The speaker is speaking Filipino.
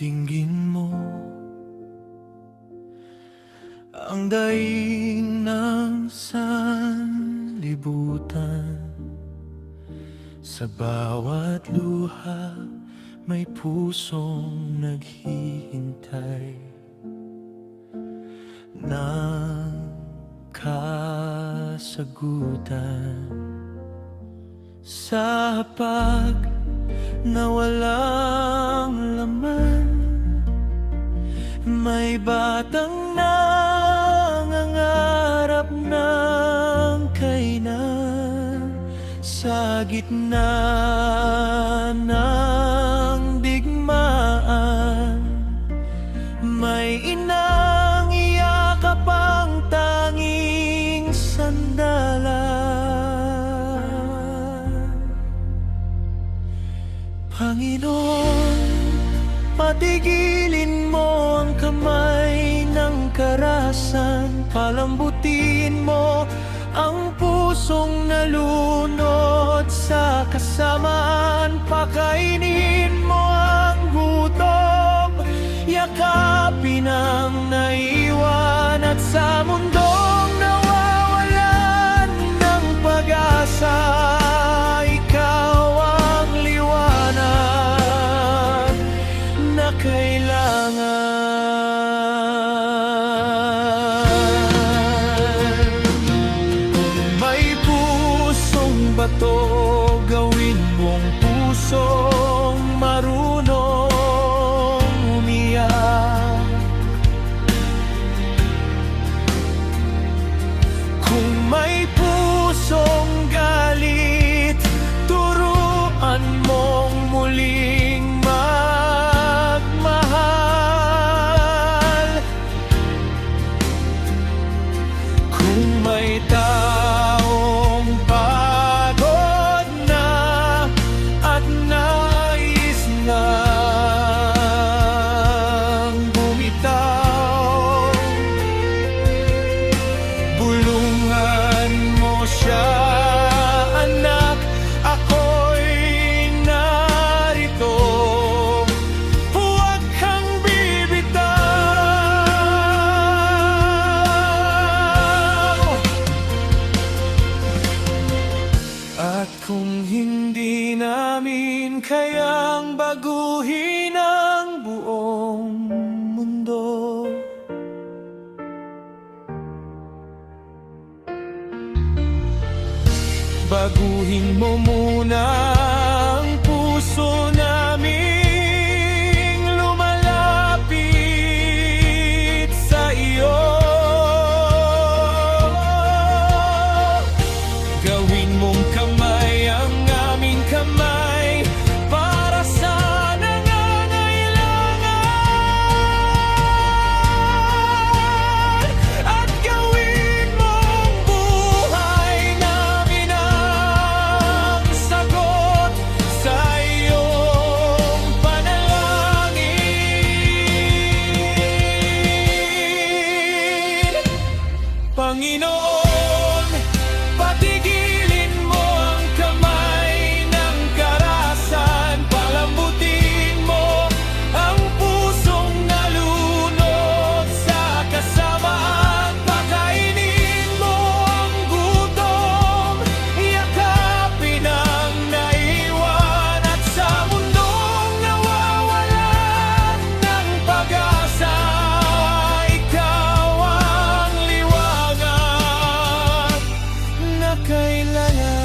Dinggin mo ang daing ng sanlibutan. Sa bawat luha may pusong naghihintay ng kasagutan. Sa hapag na walang laman, may batang nangangarap ng kainan. Sa gitna ng digmaan, may inang iyakap ang tanging sandalan. Panginoon, patigilin mo ang kamay ng karahasan. Palambutin mo ang pusong nalunod sa kasamaan. Pakainin mo ang gutom, yakapin ang naiwan. At sa mundong nawawalan ng pag-asa, ikaw ang liwanag na kailangan. May pusong bato, gawin mong pusong marunong umiyak. Kung may pusong galit, turuan mong muling magmahal. Kung may taong pagod na at nais nang bumitaw, bulungan mo siya, anak, ako'y narito. Huwag kang bibitaw. At kung hindi namin kayang baguhin ang buong mundo, baguhin mo muna ang puso naming lumalapit sa iyo. Gawin mong kamay ang aming kamay para sa nangangailangan. At gawin mong buhay namin ang sagot sa iyong panalangin. Panginoon, patigilin mo ang kamay ng karahasan. Palambutin mo ang pusong nalunod sa kasamaan. Pakainin mo ang gutom, yakapin ang naiwan. At sa mundong nawawalan ng pag-asa, ikaw ang liwanag na kailangan.